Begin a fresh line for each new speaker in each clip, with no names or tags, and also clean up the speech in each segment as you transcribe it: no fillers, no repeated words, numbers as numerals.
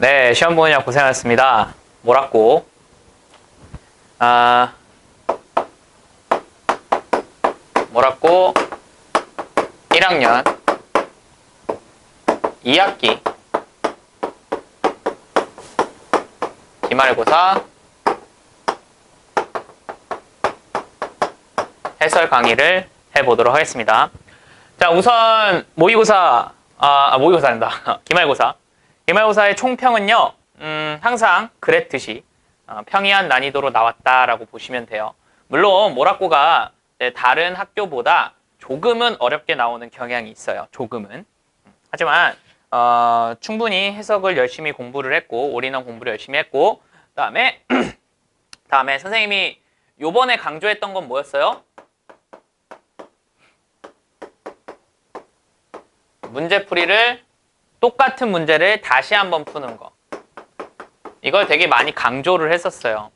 네, 시험 보느냐 고생하셨습니다. 몰았고, 아, 몰았고, 1학년 2학기 기말고사 해설 강의를 해보도록 하겠습니다. 자, 우선 모의고사, 모의고사란다. 기말고사의 총평은요, 항상 그랬듯이 평이한 난이도로 나왔다라고 보시면 돼요. 물론 모라코가 다른 학교보다 조금은 어렵게 나오는 경향이 있어요. 조금은. 하지만 충분히 해석을 열심히 공부를 했고 올인원 공부를 열심히 했고 다음에 선생님이 요번에 강조했던 건 뭐였어요? 문제풀이를 똑같은 문제를 다시 한번 푸는 거. 이걸 되게 많이 강조를 했었어요.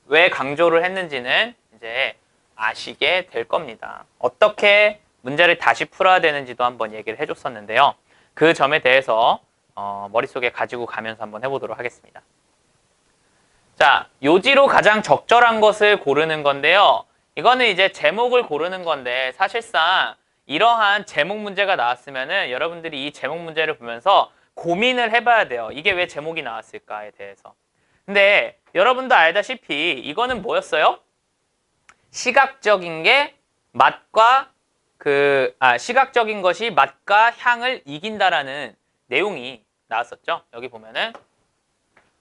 왜 강조를 했는지는 이제 아시게 될 겁니다. 어떻게 문제를 다시 풀어야 되는지도 한번 얘기를 해줬었는데요. 그 점에 대해서 머릿속에 가지고 가면서 한번 해보도록 하겠습니다. 자, 요지로 가장 적절한 것을 고르는 건데요. 이거는 이제 제목을 고르는 건데 사실상 이러한 제목 문제가 나왔으면은 여러분들이 이 제목 문제를 보면서 고민을 해봐야 돼요. 이게 왜 제목이 나왔을까에 대해서. 근데 여러분도 알다시피 이거는 뭐였어요? 시각적인 게 맛과 시각적인 것이 맛과 향을 이긴다라는 내용이 나왔었죠. 여기 보면은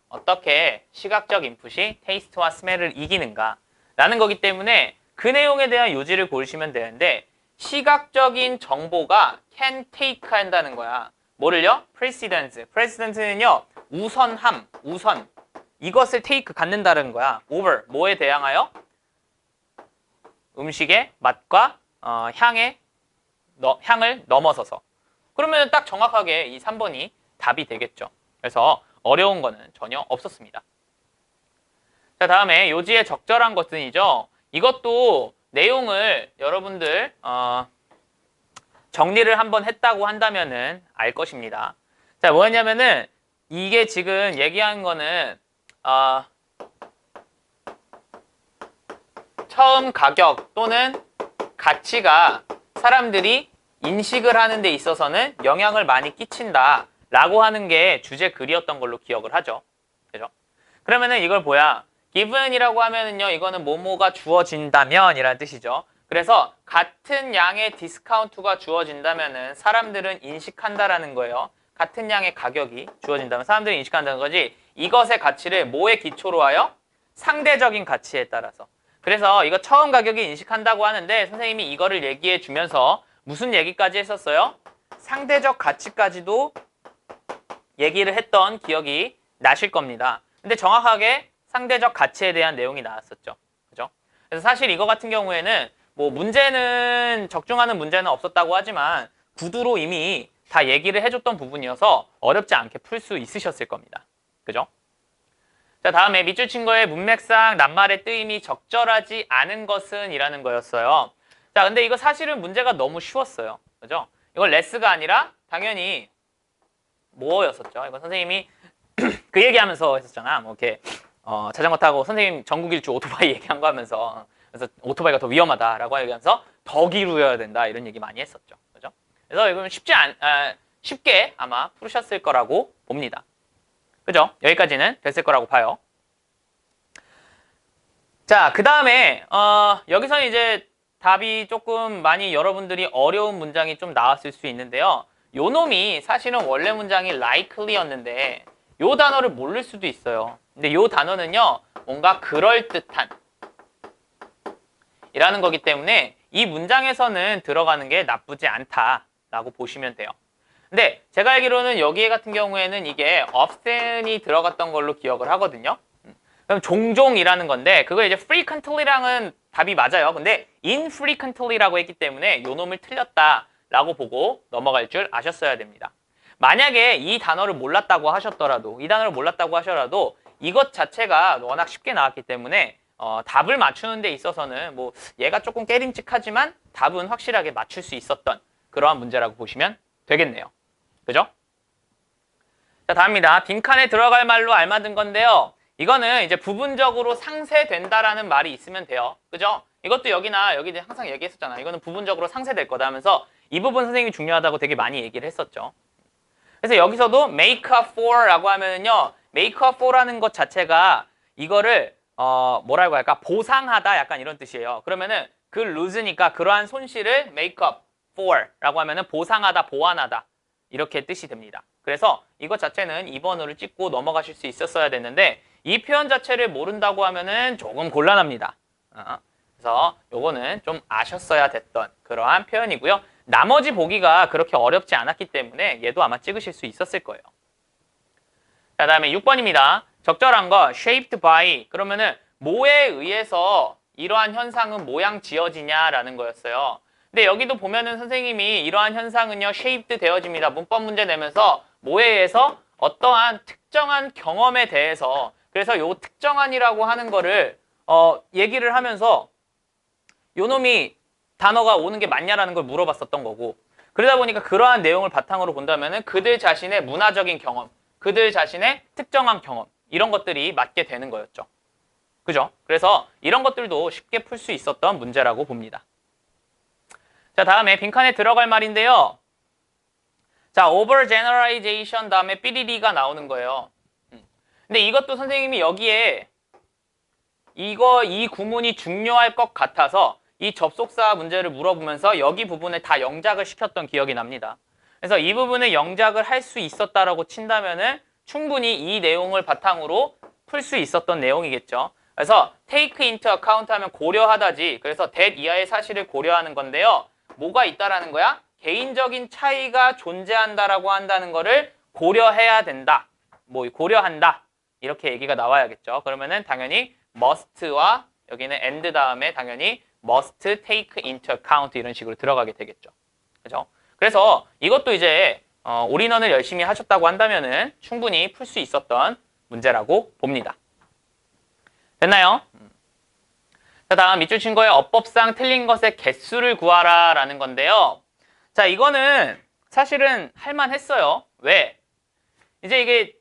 어떻게 시각적 인풋이 테이스트와 스멜을 이기는가 라는 거기 때문에 그 내용에 대한 요지를 고르시면 되는데 시각적인 정보가 can take 한다는 거야. 뭐를요? precedence는요 우선 이것을 take 갖는다는 거야. over 뭐에 대항하여? 음식의 맛과 향을 넘어서서. 그러면 딱 정확하게 이 3번이 답이 되겠죠. 그래서 어려운 거는 전혀 없었습니다. 자, 다음에 요지의 적절한 것들이죠. 이것도 내용을 여러분들 정리를 한번 했다고 한다면은 알 것입니다. 자, 뭐였냐면은 이게 지금 얘기한 거는 처음 가격 또는 가치가 사람들이 인식을 하는 데 있어서는 영향을 많이 끼친다 라고 하는 게 주제 글이었던 걸로 기억을 하죠. 그죠? 그러면은 이걸 뭐야? given이라고 하면은요, 이거는 뭐뭐가 주어진다면 이라는 뜻이죠. 그래서 같은 양의 디스카운트가 주어진다면은 사람들은 인식한다라는 거예요. 같은 양의 가격이 주어진다면 사람들이 인식한다는 거지. 이것의 가치를 뭐에 기초로 하여? 상대적인 가치에 따라서. 그래서 이거 처음 가격이 인식한다고 하는데 선생님이 이거를 얘기해 주면서 무슨 얘기까지 했었어요? 상대적 가치까지도 얘기를 했던 기억이 나실 겁니다. 근데 정확하게 상대적 가치에 대한 내용이 나왔었죠. 그죠? 그래서 사실 이거 같은 경우에는 뭐 문제는 적중하는 문제는 없었다고 하지만 구두로 이미 다 얘기를 해줬던 부분이어서 어렵지 않게 풀 수 있으셨을 겁니다. 그죠? 자, 다음에 밑줄 친 거에 문맥상 낱말의 뜨임이 적절하지 않은 것은 이라는 거였어요. 자, 근데 이거 사실은 문제가 너무 쉬웠어요. 그죠? 이걸 레스가 아니라 당연히 뭐였었죠? 이거 선생님이 그 얘기하면서 했었잖아. 뭐 이렇게 자전거 타고 선생님 전국 일주 오토바이 얘기한 거 하면서 그래서 오토바이가 더 위험하다라고 얘기하면서 더 기울여야 된다 이런 얘기 많이 했었죠. 그죠? 그래서 이건 쉽게 아마 풀으셨을 거라고 봅니다. 그죠? 여기까지는 됐을 거라고 봐요. 자, 그 다음에 여기서는 이제 답이 조금 많이 여러분들이 어려운 문장이 좀 나왔을 수 있는데요. 요 놈이 사실은 원래 문장이 likely였는데 요 단어를 모를 수도 있어요. 근데 요 단어는요, 뭔가 그럴듯한 이라는 거기 때문에 이 문장에서는 들어가는 게 나쁘지 않다라고 보시면 돼요. 근데 제가 알기로는 여기 같은 경우에는 이게 often이 들어갔던 걸로 기억을 하거든요. 그럼 종종이라는 건데 그거 이제 frequently랑은 답이 맞아요. 근데 infrequently라고 했기 때문에 요 놈을 틀렸다라고 보고 넘어갈 줄 아셨어야 됩니다. 만약에 이 단어를 몰랐다고 하셨더라도 이것 자체가 워낙 쉽게 나왔기 때문에 답을 맞추는 데 있어서는 뭐 얘가 조금 깨림칙하지만 답은 확실하게 맞출 수 있었던 그러한 문제라고 보시면 되겠네요. 그죠? 자, 다음입니다. 빈칸에 들어갈 말로 알맞은 건데요. 이거는 이제 부분적으로 상쇄된다라는 말이 있으면 돼요. 그죠? 이것도 여기나 여기 항상 얘기했었잖아. 이거는 부분적으로 상쇄될 거다 하면서 이 부분 선생님이 중요하다고 되게 많이 얘기를 했었죠. 그래서 여기서도 make up for라고 하면은요. make up for라는 것 자체가 이거를 뭐라고 할까? 보상하다 약간 이런 뜻이에요. 그러면은 그 lose니까 그러한 손실을 make up for라고 하면은 보상하다, 보완하다 이렇게 뜻이 됩니다. 그래서 이것 자체는 2번으로 찍고 넘어가실 수 있었어야 됐는데 이 표현 자체를 모른다고 하면은 조금 곤란합니다. 그래서 요거는 좀 아셨어야 됐던 그러한 표현이고요. 나머지 보기가 그렇게 어렵지 않았기 때문에 얘도 아마 찍으실 수 있었을 거예요. 자, 다음에 6번입니다. 적절한 거 shaped by 그러면은 뭐에 의해서 이러한 현상은 모양 지어지냐라는 거였어요. 근데 여기도 보면은 선생님이 이러한 현상은요 shaped 되어집니다. 문법 문제 내면서 뭐에 의해서 어떠한 특정한 경험에 대해서 그래서 요 특정한이라고 하는 거를 얘기를 하면서 요 놈이 단어가 오는 게 맞냐라는 걸 물어봤었던 거고 그러다 보니까 그러한 내용을 바탕으로 본다면은 그들 자신의 문화적인 경험, 그들 자신의 특정한 경험 이런 것들이 맞게 되는 거였죠. 그죠? 그래서 이런 것들도 쉽게 풀 수 있었던 문제라고 봅니다. 자, 다음에 빈칸에 들어갈 말인데요. 자, overgeneralization 다음에 삐리리가 나오는 거예요. 근데 이것도 선생님이 여기에 이 구문이 중요할 것 같아서 이 접속사 문제를 물어보면서 여기 부분을 다 영작을 시켰던 기억이 납니다. 그래서 이 부분을 영작을 할 수 있었다라고 친다면은 충분히 이 내용을 바탕으로 풀 수 있었던 내용이겠죠. 그래서 take into account 하면 고려하다지. 그래서 that 이하의 사실을 고려하는 건데요. 뭐가 있다라는 거야? 개인적인 차이가 존재한다라고 한다는 거를 고려해야 된다. 뭐 고려한다. 이렇게 얘기가 나와야겠죠. 그러면은 당연히 must와 여기는 and 다음에 당연히 must take into account 이런 식으로 들어가게 되겠죠. 그죠? 그래서 이것도 이제 올인원을 열심히 하셨다고 한다면은 충분히 풀 수 있었던 문제라고 봅니다. 됐나요? 자, 다음 밑줄 친 거에 어법상 틀린 것의 개수를 구하라 라는 건데요. 자, 이거는 사실은 할만했어요. 왜? 이제 이게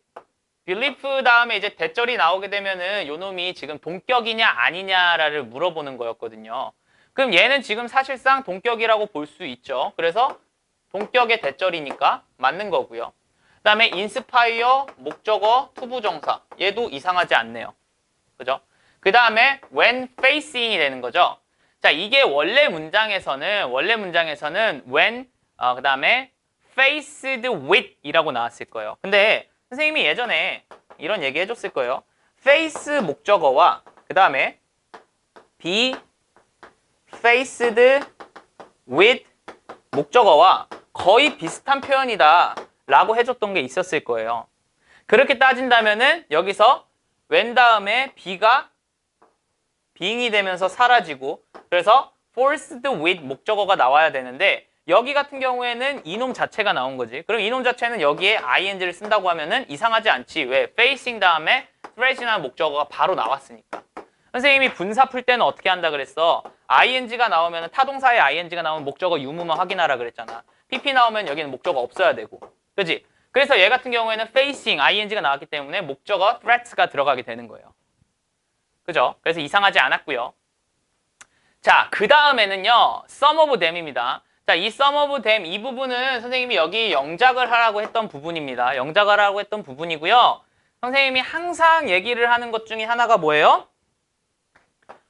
belief 다음에 이제 대절이 나오게 되면은 요 놈이 지금 동격이냐 아니냐를 물어보는 거였거든요. 그럼 얘는 지금 사실상 동격이라고 볼 수 있죠. 그래서 동격의 대절이니까 맞는 거고요. 그 다음에 inspire, 목적어, 투부정사. 얘도 이상하지 않네요. 그죠? 그 다음에 when facing이 되는 거죠. 자, 이게 원래 문장에서는 when, 그 다음에 faced with 이라고 나왔을 거예요. 근데 선생님이 예전에 이런 얘기 해줬을 거예요. face 목적어와 그 다음에 be faced with 목적어와 거의 비슷한 표현이다 라고 해줬던 게 있었을 거예요. 그렇게 따진다면은 여기서 when 다음에 be가 being이 되면서 사라지고 그래서 forced with 목적어가 나와야 되는데 여기 같은 경우에는 이놈 자체가 나온 거지. 그럼 이놈 자체는 여기에 ing를 쓴다고 하면은 이상하지 않지. 왜? facing 다음에 threat이라는 목적어가 바로 나왔으니까. 선생님이 분사 풀 때는 어떻게 한다 그랬어? ing가 나오면 타동사에 ing가 나오면 목적어 유무만 확인하라 그랬잖아. pp 나오면 여기는 목적어 없어야 되고. 그지? 그래서 얘 같은 경우에는 facing, ing가 나왔기 때문에 목적어 threats가 들어가게 되는 거예요. 그죠? 그래서 이상하지 않았고요. 자, 그 다음에는요. some of them입니다. 자, 이 some of them 이 부분은 선생님이 여기 영작을 하라고 했던 부분입니다. 영작을 하라고 했던 부분이고요. 선생님이 항상 얘기를 하는 것 중에 하나가 뭐예요?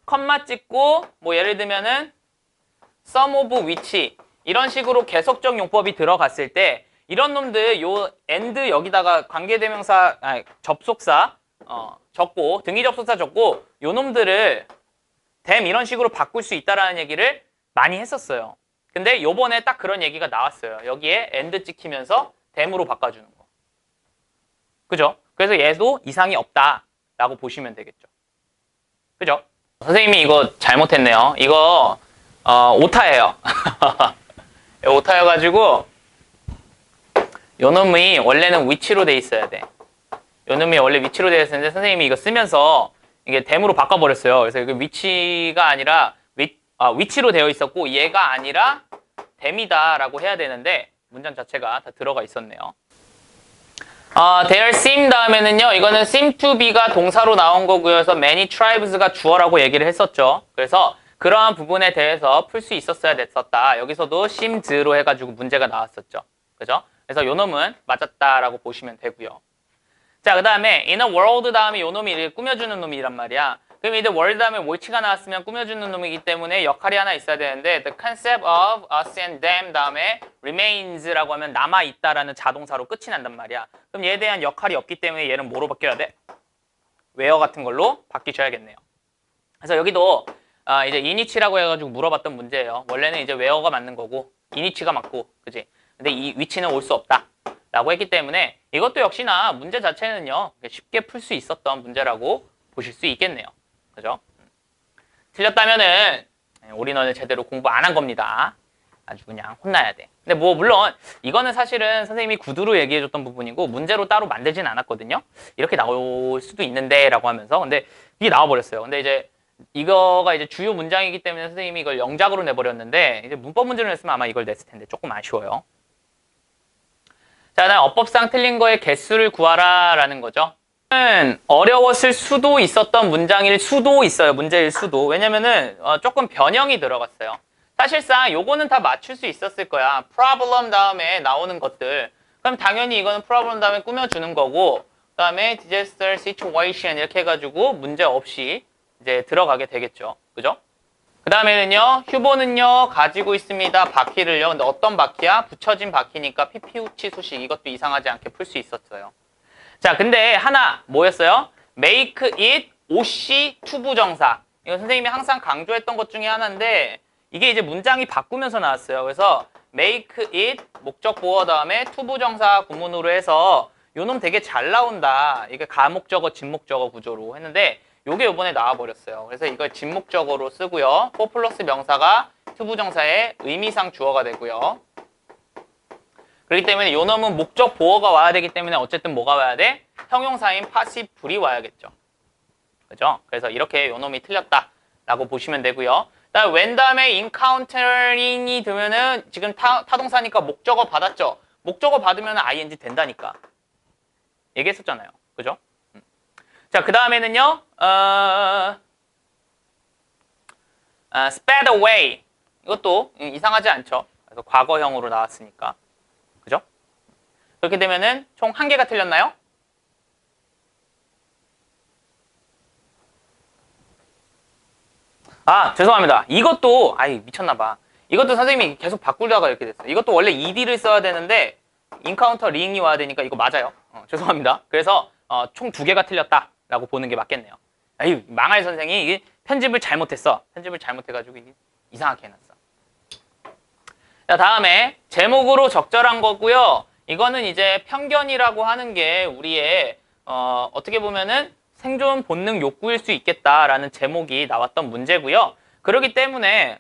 컴마 찍고 뭐 예를 들면은 some of which 이런 식으로 계속적 용법이 들어갔을 때 이런 놈들 요 and 여기다가 관계대명사 접속사 적고 등위 접속사 적고 요 놈들을 them 이런 식으로 바꿀 수 있다라는 얘기를 많이 했었어요. 근데 요번에 딱 그런 얘기가 나왔어요. 여기에 and 찍히면서 them으로 바꿔주는 거. 그죠? 그래서 얘도 이상이 없다라고 보시면 되겠죠. 그죠? 선생님이 이거 잘못했네요. 이거 오타예요. 오타여가지고 요 놈이 원래는 위치로 돼 있어야 돼. 요 놈이 원래 위치로 되어 있었는데 선생님이 이거 쓰면서 이게 them으로 바꿔버렸어요. 그래서 이거 위치가 아니라 위치로 되어 있었고 얘가 아니라 them이다라고 해야 되는데 문장 자체가 다 들어가 있었네요. there seem 다음에는요, 이거는 seem to be가 동사로 나온 거고요. 그래서 many tribes가 주어라고 얘기를 했었죠. 그래서 그러한 부분에 대해서 풀 수 있었어야 됐었다. 여기서도 seems로 해가지고 문제가 나왔었죠. 그죠? 그래서 요 놈은 맞았다라고 보시면 되고요. 자, 그 다음에 in a world 다음에 요 놈이 꾸며주는 놈이란 말이야. 그럼 이제 world 다음에 which가 나왔으면 꾸며주는 놈이기 때문에 역할이 하나 있어야 되는데 the concept of us and them 다음에 remains라고 하면 남아있다라는 자동사로 끝이 난단 말이야. 그럼 얘에 대한 역할이 없기 때문에 얘는 뭐로 바뀌어야 돼? where 같은 걸로 바뀌셔야겠네요. 그래서 여기도 이제 이니치라고 해가지고 물어봤던 문제예요. 원래는 이제 where가 맞는 거고 이니치가 맞고, 그지? 근데 이 위치는 올 수 없다 라고 했기 때문에 이것도 역시나 문제 자체는요 쉽게 풀 수 있었던 문제라고 보실 수 있겠네요. 그죠? 틀렸다면은 올인원을 제대로 공부 안 한 겁니다. 아주 그냥 혼나야 돼. 근데 뭐 물론 이거는 사실은 선생님이 구두로 얘기해줬던 부분이고 문제로 따로 만들진 않았거든요. 이렇게 나올 수도 있는데 라고 하면서. 근데 이게 나와버렸어요. 근데 이제 이거가 이제 주요 문장이기 때문에 선생님이 이걸 영작으로 내버렸는데 이제 문법 문제로 냈으면 아마 이걸 냈을 텐데 조금 아쉬워요. 자, 그다음 어법상 틀린 거의 개수를 구하라 라는 거죠. 어려웠을 수도 있었던 문장일 수도 있어요. 문제일 수도. 왜냐면은 조금 변형이 들어갔어요. 사실상 요거는 다 맞출 수 있었을 거야. problem 다음에 나오는 것들. 그럼 당연히 이거는 problem 다음에 꾸며주는 거고, 그 다음에 disaster situation 이렇게 해가지고 문제 없이 이제 들어가게 되겠죠. 그죠? 그 다음에는요, 휴보는요, 가지고 있습니다. 바퀴를요. 근데 어떤 바퀴야? 붙여진 바퀴니까 PP우치 수식. 이것도 이상하지 않게 풀 수 있었어요. 자, 근데 하나 뭐였어요? make it OC 투부정사. 이거 선생님이 항상 강조했던 것 중에 하나인데 이게 이제 문장이 바꾸면서 나왔어요. 그래서 make it 목적 보어 다음에 투부정사 구문으로 해서 요놈 되게 잘 나온다. 이게 가목적어, 진목적어 구조로 했는데 요게 요번에 나와버렸어요. 그래서 이걸 진목적어로 쓰고요. for 플러스 명사가 투부정사의 의미상 주어가 되고요. 그렇기 때문에 요 놈은 목적 보어가 와야 되기 때문에 어쨌든 뭐가 와야 돼? 형용사인 파시블이 와야겠죠. 그죠? 그래서 이렇게 요 놈이 틀렸다라고 보시면 되고요. 그다음에 when 다음에 encountering이 되면은 지금 타동사니까 목적어 받았죠? 목적어 받으면 ing 된다니까. 얘기했었잖아요. 그죠? 자, 그 다음에는요, sped away. 이것도 이상하지 않죠? 그래서 과거형으로 나왔으니까. 그죠? 그렇게 되면은 총 1개가 틀렸나요? 아, 죄송합니다. 이것도, 아이, 미쳤나봐. 이것도 선생님이 계속 바꾸다가 이렇게 됐어요. 이것도 원래 ed를 써야 되는데, 인카운터 링이 와야 되니까 이거 맞아요. 죄송합니다. 그래서 총 2개가 틀렸다라고 보는 게 맞겠네요. 아유, 망할 선생이 이게 편집을 잘못했어. 편집을 잘못해가지고 이게 이상하게 해놨어. 자, 다음에 제목으로 적절한 거고요. 이거는 이제 편견이라고 하는 게 우리의 어떻게 보면은 생존 본능 욕구일 수 있겠다라는 제목이 나왔던 문제고요. 그렇기 때문에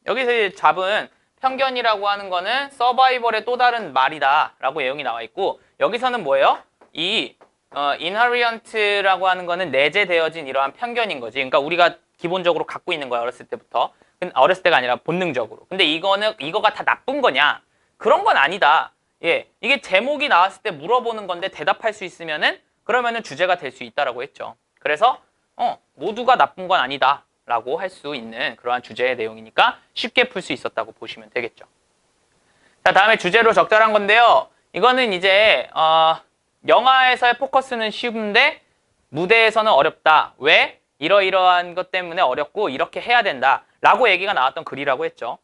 여기서 잡은 편견이라고 하는 거는 서바이벌의 또 다른 말이다 라고 내용이 나와 있고, 여기서는 뭐예요? 이 inherent라고 하는 거는 내재되어진 이러한 편견인 거지. 그러니까 우리가 기본적으로 갖고 있는 거야, 어렸을 때부터. 어렸을 때가 아니라 본능적으로. 근데 이거가 다 나쁜 거냐? 그런 건 아니다. 예, 이게 제목이 나왔을 때 물어보는 건데 대답할 수 있으면은 그러면은 주제가 될 수 있다라고 했죠. 그래서 모두가 나쁜 건 아니다 라고 할 수 있는 그러한 주제의 내용이니까 쉽게 풀 수 있었다고 보시면 되겠죠. 자, 다음에 주제로 적절한 건데요. 이거는 이제 영화에서의 포커스는 쉬운데 무대에서는 어렵다. 왜? 이러이러한 것 때문에 어렵고 이렇게 해야 된다 라고 얘기가 나왔던 글이라고 했죠.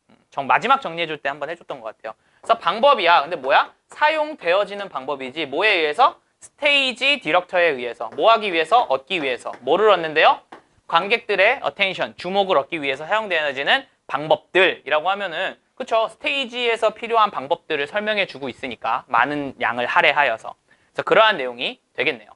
마지막 정리해줄 때 한번 해줬던 것 같아요. 그래서 방법이야. 근데 뭐야? 사용되어지는 방법이지. 뭐에 의해서? 스테이지 디렉터에 의해서. 뭐 하기 위해서? 얻기 위해서. 뭐를 얻는데요? 관객들의 attention, 주목을 얻기 위해서 사용되어지는 방법들이라고 하면은, 그쵸? 스테이지에서 필요한 방법들을 설명해 주고 있으니까 많은 양을 할애하여서. 그래서 그러한 내용이 되겠네요.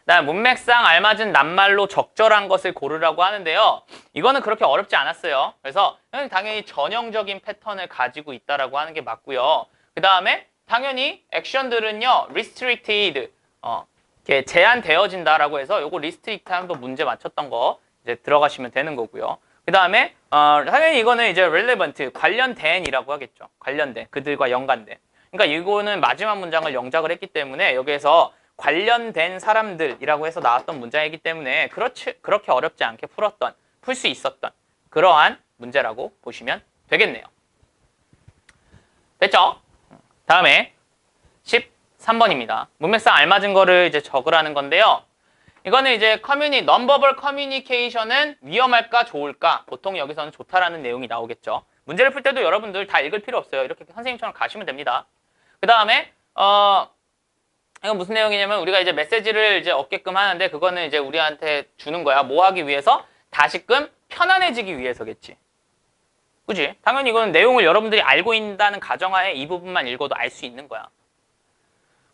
그다음 문맥상 알맞은 낱말로 적절한 것을 고르라고 하는데요. 이거는 그렇게 어렵지 않았어요. 그래서 당연히 전형적인 패턴을 가지고 있다라고 하는 게 맞고요. 그 다음에 당연히 액션들은요, restricted, 이렇게 제한되어진다라고 해서 요거 restrict 하는 거 문제 맞췄던 거 이제 들어가시면 되는 거고요. 그 다음에 당연히 이거는 이제 relevant, 관련된이라고 하겠죠. 관련된, 그들과 연관된. 그러니까 이거는 마지막 문장을 영작을 했기 때문에 여기에서 관련된 사람들이라고 해서 나왔던 문장이기 때문에 그렇게 어렵지 않게 풀 수 있었던 그러한 문제라고 보시면 되겠네요. 됐죠? 다음에 13번입니다. 문맥상 알맞은 거를 이제 적으라는 건데요. 이거는 이제 넘버벌 커뮤니케이션은 위험할까 좋을까? 보통 여기서는 좋다라는 내용이 나오겠죠. 문제를 풀 때도 여러분들 다 읽을 필요 없어요. 이렇게 선생님처럼 가시면 됩니다. 그 다음에 이건 무슨 내용이냐면 우리가 이제 메시지를 이제 얻게끔 하는데 그거는 이제 우리한테 주는 거야. 뭐 하기 위해서? 다시금 편안해지기 위해서겠지. 그지? 당연히 이건 내용을 여러분들이 알고 있다는 가정하에 이 부분만 읽어도 알 수 있는 거야.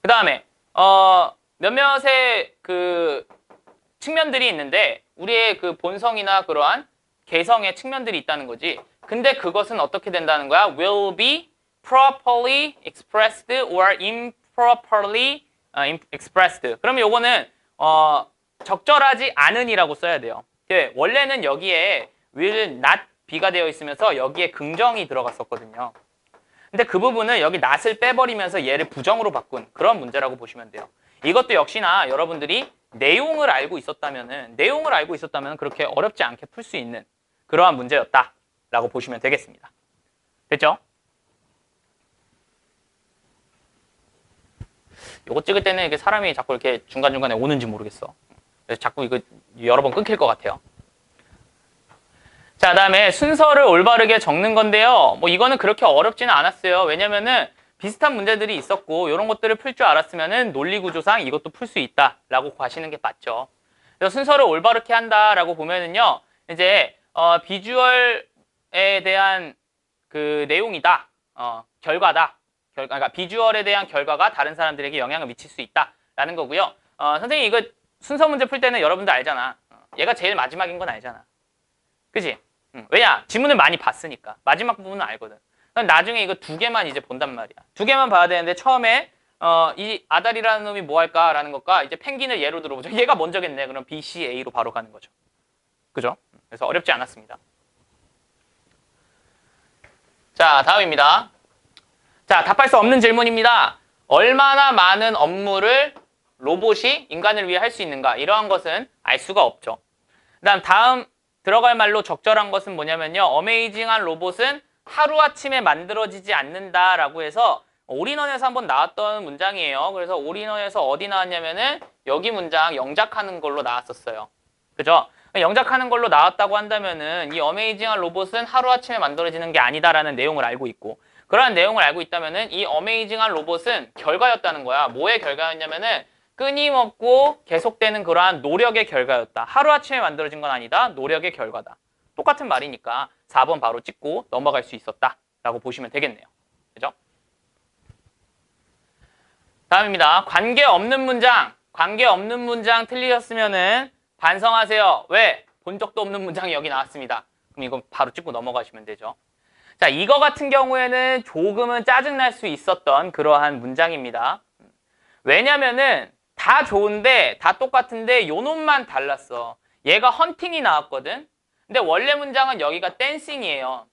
그 다음에 몇몇의 그 측면들이 있는데 우리의 그 본성이나 그러한 개성의 측면들이 있다는 거지. 근데 그것은 어떻게 된다는 거야? Will be properly expressed or improperly expressed. 그러면 요거는 적절하지 않은이라고 써야 돼요. 원래는 여기에 will not be가 되어 있으면서 여기에 긍정이 들어갔었거든요. 근데 그 부분을 여기 not을 빼버리면서 얘를 부정으로 바꾼 그런 문제라고 보시면 돼요. 이것도 역시나 여러분들이 내용을 알고 있었다면 그렇게 어렵지 않게 풀 수 있는 그러한 문제였다라고 보시면 되겠습니다. 됐죠? 요거 찍을 때는 이게 사람이 자꾸 이렇게 중간중간에 오는지 모르겠어. 그래서 자꾸 이거 여러 번 끊길 것 같아요. 자, 다음에 순서를 올바르게 적는 건데요. 뭐 이거는 그렇게 어렵지는 않았어요. 왜냐면은 비슷한 문제들이 있었고 이런 것들을 풀 줄 알았으면은 논리구조상 이것도 풀 수 있다라고 가시는 게 맞죠. 그래서 순서를 올바르게 한다라고 보면은요. 이제 비주얼에 대한 그 내용이다. 결과다. 그러니까 비주얼에 대한 결과가 다른 사람들에게 영향을 미칠 수 있다라는 거고요. 선생님 이거 순서 문제 풀 때는 여러분들 알잖아. 얘가 제일 마지막인 건 알잖아. 그지? 왜냐? 지문을 많이 봤으니까. 마지막 부분은 알거든. 나중에 이거 두 개만 이제 본단 말이야. 두 개만 봐야 되는데 처음에 이 아달이라는 놈이 뭐 할까라는 것과 이제 펭귄을 예로 들어보죠. 얘가 먼저겠네. 그럼 B, C, A로 바로 가는 거죠. 그죠? 그래서 어렵지 않았습니다. 자, 다음입니다. 자, 답할 수 없는 질문입니다. 얼마나 많은 업무를 로봇이 인간을 위해 할 수 있는가? 이러한 것은 알 수가 없죠. 다음 들어갈 말로 적절한 것은 뭐냐면요. 어메이징한 로봇은 하루아침에 만들어지지 않는다라고 해서 올인원에서 한번 나왔던 문장이에요. 그래서 올인원에서 어디 나왔냐면은 여기 문장 영작하는 걸로 나왔었어요. 그죠? 영작하는 걸로 나왔다고 한다면은 이 어메이징한 로봇은 하루아침에 만들어지는 게 아니다라는 내용을 알고 있고 그러한 내용을 알고 있다면은 이 어메이징한 로봇은 결과였다는 거야. 뭐의 결과였냐면은 끊임없고 계속되는 그러한 노력의 결과였다. 하루아침에 만들어진 건 아니다. 노력의 결과다. 똑같은 말이니까 4번 바로 찍고 넘어갈 수 있었다라고 보시면 되겠네요. 그죠? 다음입니다. 관계없는 문장 틀리셨으면은 반성하세요. 왜? 본 적도 없는 문장이 여기 나왔습니다. 그럼 이거 바로 찍고 넘어가시면 되죠. 자, 이거 같은 경우에는 조금은 짜증날 수 있었던 그러한 문장입니다. 왜냐면은 다 좋은데 다 똑같은데 요 놈만 달랐어. 얘가 헌팅이 나왔거든. 근데 원래 문장은 여기가 댄싱이에요.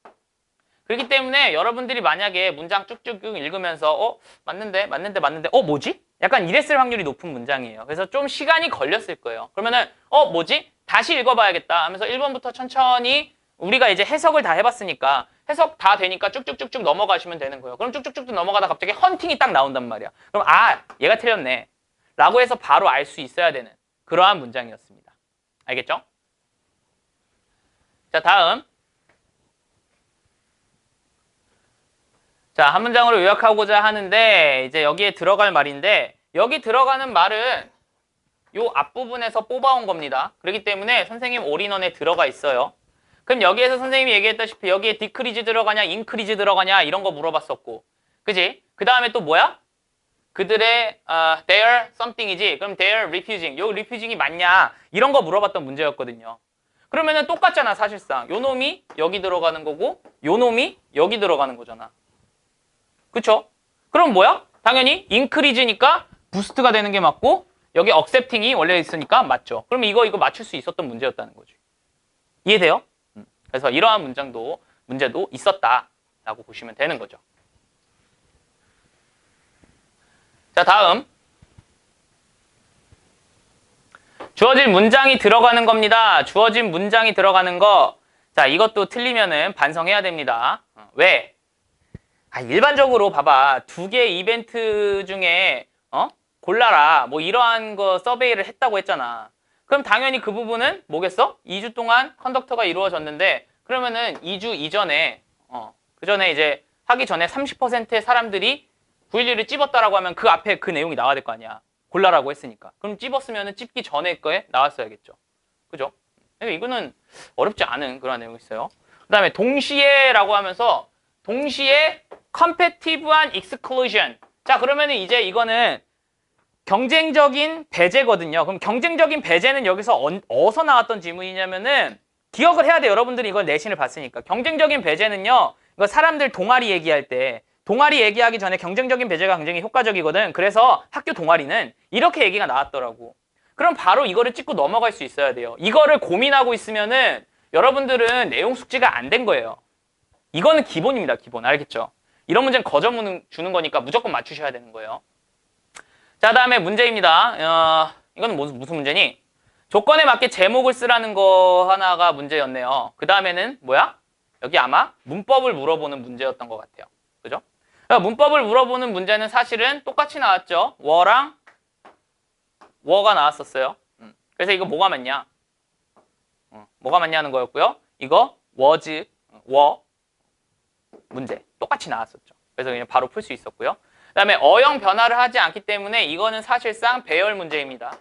그렇기 때문에 여러분들이 만약에 문장 쭉쭉 읽으면서 맞는데 뭐지? 약간 이랬을 확률이 높은 문장이에요. 그래서 좀 시간이 걸렸을 거예요. 그러면은 뭐지? 다시 읽어봐야겠다 하면서 1번부터 천천히 우리가 이제 해석을 다 해봤으니까 해석 다 되니까 쭉쭉쭉쭉 넘어가시면 되는 거예요. 그럼 쭉쭉쭉 넘어가다 갑자기 헌팅이 딱 나온단 말이야. 그럼 얘가 틀렸네 라고 해서 바로 알 수 있어야 되는 그러한 문장이었습니다. 알겠죠? 자, 다음. 자, 한 문장으로 요약하고자 하는데 이제 여기에 들어갈 말인데 여기 들어가는 말은 요 앞부분에서 뽑아온 겁니다. 그렇기 때문에 선생님 올인원에 들어가 있어요. 그럼 여기에서 선생님이 얘기했다시피 여기에 디크리즈 들어가냐 인크리즈 들어가냐 이런 거 물어봤었고 그지? 그 다음에 또 뭐야? 그들의 their something이지. 그럼 their refusing. 요 refusing이 맞냐? 이런 거 물어봤던 문제였거든요. 그러면은 똑같잖아 사실상. 요 놈이 여기 들어가는 거고 요 놈이 여기 들어가는 거잖아. 그쵸? 그럼 뭐야? 당연히 increase니까 부스트가 되는 게 맞고 여기 accepting이 원래 있으니까 맞죠. 그럼 이거 맞출 수 있었던 문제였다는 거지. 이해돼요? 그래서 이러한 문제도 있었다라고 보시면 되는 거죠. 자, 다음. 주어진 문장이 들어가는 겁니다. 주어진 문장이 들어가는 거. 자, 이것도 틀리면은 반성해야 됩니다. 왜? 일반적으로 봐봐. 두 개 이벤트 중에 골라라. 뭐 이러한 거 서베이를 했다고 했잖아. 그럼 당연히 그 부분은 뭐겠어? 2주 동안 컨덕터가 이루어졌는데 그러면은 2주 이전에 그 전에 이제 하기 전에 30%의 사람들이 911을 찝었다라고 하면 그 앞에 그 내용이 나와야 될 거 아니야. 골라라고 했으니까. 그럼 찝었으면은 찝기 전에 거에 나왔어야겠죠. 그죠? 이거는 어렵지 않은 그런 내용이 있어요. 그 다음에 동시에라고 하면서 동시에 competitive한 exclusion. 자, 그러면은 이제 이거는 경쟁적인 배제거든요. 그럼 경쟁적인 배제는 여기서 어디서 나왔던 지문이냐면은 기억을 해야 돼요. 여러분들이 이걸 내신을 봤으니까. 경쟁적인 배제는요. 이거 사람들 동아리 얘기할 때 동아리 얘기하기 전에 경쟁적인 배제가 굉장히 효과적이거든. 그래서 학교 동아리는 이렇게 얘기가 나왔더라고. 그럼 바로 이거를 찍고 넘어갈 수 있어야 돼요. 이거를 고민하고 있으면은 여러분들은 내용 숙지가 안 된 거예요. 이거는 기본입니다. 기본. 알겠죠? 이런 문제는 거저문 주는 거니까 무조건 맞추셔야 되는 거예요. 자, 다음에 문제입니다. 이건 무슨 문제니? 조건에 맞게 제목을 쓰라는 거 하나가 문제였네요. 그 다음에는 뭐야? 여기 아마 문법을 물어보는 문제였던 것 같아요. 그죠? 문법을 물어보는 문제는 사실은 똑같이 나왔죠. 워랑 워가 나왔었어요. 그래서 이거 뭐가 맞냐? 뭐가 맞냐는 거였고요. 이거 was, 워 문제 똑같이 나왔었죠. 그래서 그냥 바로 풀 수 있었고요. 그 다음에 어형 변화를 하지 않기 때문에 이거는 사실상 배열 문제입니다.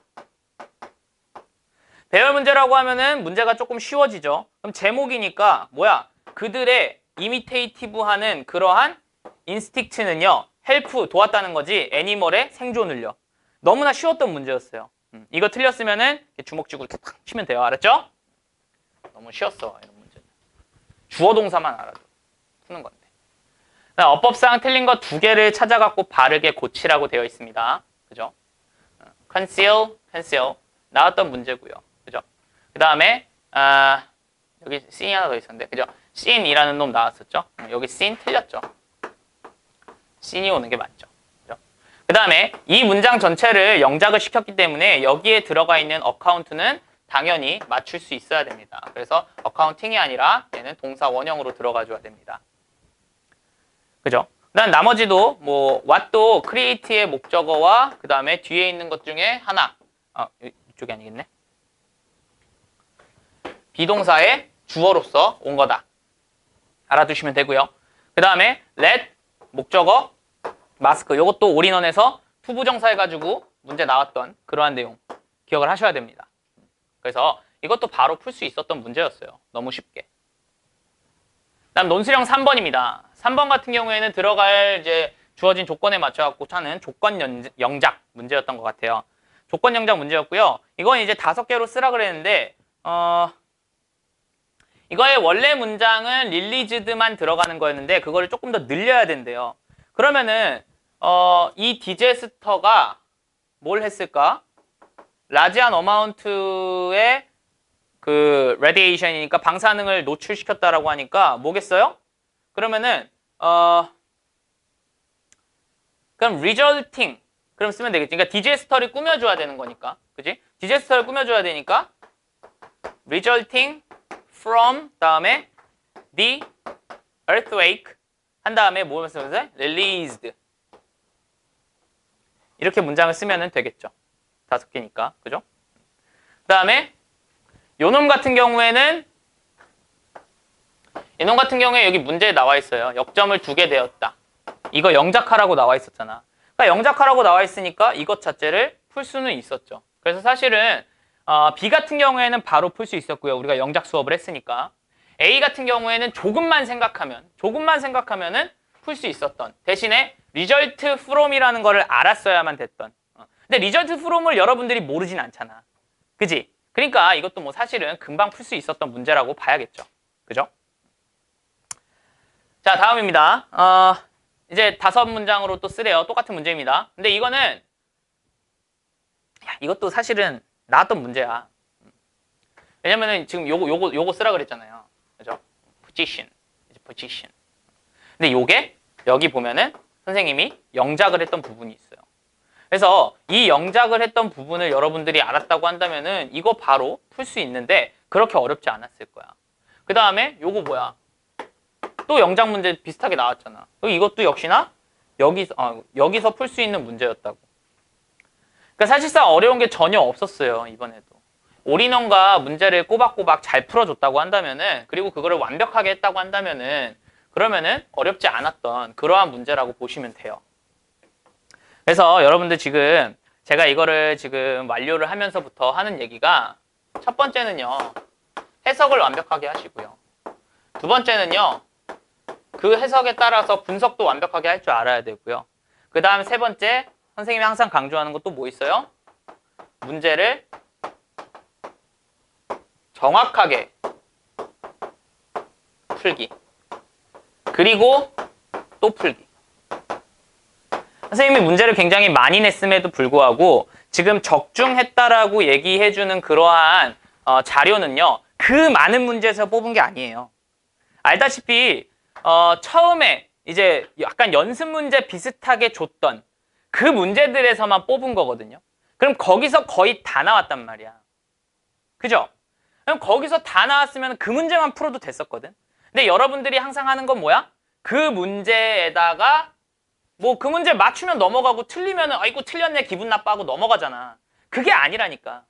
배열 문제라고 하면은 문제가 조금 쉬워지죠. 그럼 제목이니까 뭐야? 그들의 이미테이티브하는 그러한 인스틱트는요. 헬프 도왔다는 거지. 애니멀의 생존을요. 너무나 쉬웠던 문제였어요. 이거 틀렸으면은 주먹 쥐고 탁 치면 돼요. 알았죠? 너무 쉬웠어. 이런 문제는. 주어 동사만 알아도 푸는 건데. 어법상 틀린 거 2개를 찾아갖고 바르게 고치라고 되어 있습니다. 그죠? conceal, cancel 나왔던 문제고요. 그죠? 그 다음에 여기 seen이 하나 더 있었는데, 그죠? seen이라는 놈 나왔었죠? 여기 seen 틀렸죠? seen이 오는 게 맞죠? 그죠? 그 다음에 이 문장 전체를 영작을 시켰기 때문에 여기에 들어가 있는 어카운트는 당연히 맞출 수 있어야 됩니다. 그래서 어카운팅이 아니라 얘는 동사 원형으로 들어가줘야 됩니다. 그죠? 그다음 나머지도 뭐 what도 create의 목적어와 그 다음에 뒤에 있는 것 중에 하나. 이쪽이 아니겠네. 비동사의 주어로서 온 거다. 알아두시면 되고요. 그 다음에 let 목적어 마스크. 이것도 올인원에서 투부정사 해가지고 문제 나왔던 그러한 내용 기억을 하셔야 됩니다. 그래서 이것도 바로 풀 수 있었던 문제였어요. 너무 쉽게. 그다음 논술형 3번입니다. 3번 같은 경우에는 들어갈 이제 주어진 조건에 맞춰갖고 하는 조건 영작 문제였던 것 같아요. 조건 영작 문제였고요. 이건 이제 5개로 쓰라 그랬는데 이거의 원래 문장은 릴리즈드만 들어가는 거였는데 그거를 조금 더 늘려야 된대요. 그러면은 이 디제스터가 뭘 했을까? 라지한 어마운트의 그 레디에이션이니까 방사능을 노출시켰다라고 하니까 뭐겠어요? 그러면은 그럼 resulting 그럼 쓰면 되겠지. 그러니까 디제스터를 꾸며줘야 되는 거니까, 그지? 디제스터를 꾸며줘야 되니까 resulting from 다음에 the earthquake 한 다음에 뭐 쓰면서 released 이렇게 문장을 쓰면 되겠죠. 5개니까, 그죠? 그 다음에 요놈 같은 경우에는 이놈 같은 경우에 여기 문제에 나와 있어요. 역점을 두게 되었다. 이거 영작하라고 나와 있었잖아. 그러니까 영작하라고 나와 있으니까 이것 자체를 풀 수는 있었죠. 그래서 사실은 B 같은 경우에는 바로 풀 수 있었고요. 우리가 영작 수업을 했으니까. A 같은 경우에는 조금만 생각하면은 풀 수 있었던. 대신에 result from이라는 거를 알았어야만 됐던. 근데 result from을 여러분들이 모르진 않잖아. 그지? 그러니까 이것도 뭐 사실은 금방 풀 수 있었던 문제라고 봐야겠죠. 그죠? 자, 다음입니다. 이제 5문장으로 또 쓰래요. 똑같은 문제입니다. 근데 이거는 이것도 사실은 나왔던 문제야. 왜냐면은 지금 요거 쓰라 그랬잖아요. 그죠? position. 근데 요게 여기 보면은 선생님이 영작을 했던 부분이 있어요. 그래서 이 영작을 했던 부분을 여러분들이 알았다고 한다면은 이거 바로 풀 수 있는데 그렇게 어렵지 않았을 거야. 그 다음에 요거 뭐야? 또 영작 문제 비슷하게 나왔잖아. 이것도 역시나 여기서 풀 수 있는 문제였다고. 그러니까 사실상 어려운 게 전혀 없었어요, 이번에도. 올인원과 문제를 꼬박꼬박 잘 풀어줬다고 한다면은, 그리고 그거를 완벽하게 했다고 한다면은, 그러면은 어렵지 않았던 그러한 문제라고 보시면 돼요. 그래서 여러분들 지금 제가 이거를 지금 완료를 하면서부터 하는 얘기가 첫 번째는요, 해석을 완벽하게 하시고요. 두 번째는요, 그 해석에 따라서 분석도 완벽하게 할 줄 알아야 되고요. 그 다음 세 번째, 선생님이 항상 강조하는 것도 뭐 있어요? 문제를 정확하게 풀기. 그리고 또 풀기. 선생님이 문제를 굉장히 많이 냈음에도 불구하고 지금 적중했다라고 얘기해주는 그러한 자료는요. 그 많은 문제에서 뽑은 게 아니에요. 알다시피 처음에 이제 약간 연습 문제 비슷하게 줬던 그 문제들에서만 뽑은 거거든요. 그럼 거기서 거의 다 나왔단 말이야. 그죠? 그럼 거기서 다 나왔으면 그 문제만 풀어도 됐었거든. 근데 여러분들이 항상 하는 건 뭐야? 그 문제에다가 뭐 그 문제 맞추면 넘어가고 틀리면은 아이고 틀렸네 기분 나빠하고 넘어가잖아. 그게 아니라니까.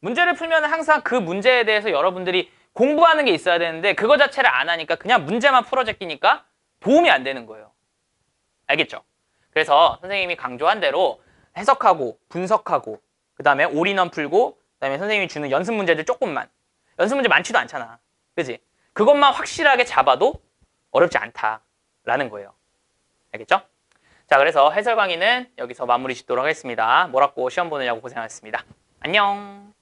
문제를 풀면 항상 그 문제에 대해서 여러분들이 공부하는 게 있어야 되는데 그거 자체를 안 하니까 그냥 문제만 풀어 제끼니까 도움이 안 되는 거예요. 알겠죠? 그래서 선생님이 강조한 대로 해석하고 분석하고 그 다음에 올인원 풀고 그 다음에 선생님이 주는 연습 문제들 조금만. 연습 문제 많지도 않잖아. 그지? 그것만 확실하게 잡아도 어렵지 않다라는 거예요. 알겠죠? 자, 그래서 해설 강의는 여기서 마무리 짓도록 하겠습니다. 모라꼬 시험 보느냐고 고생하셨습니다. 안녕.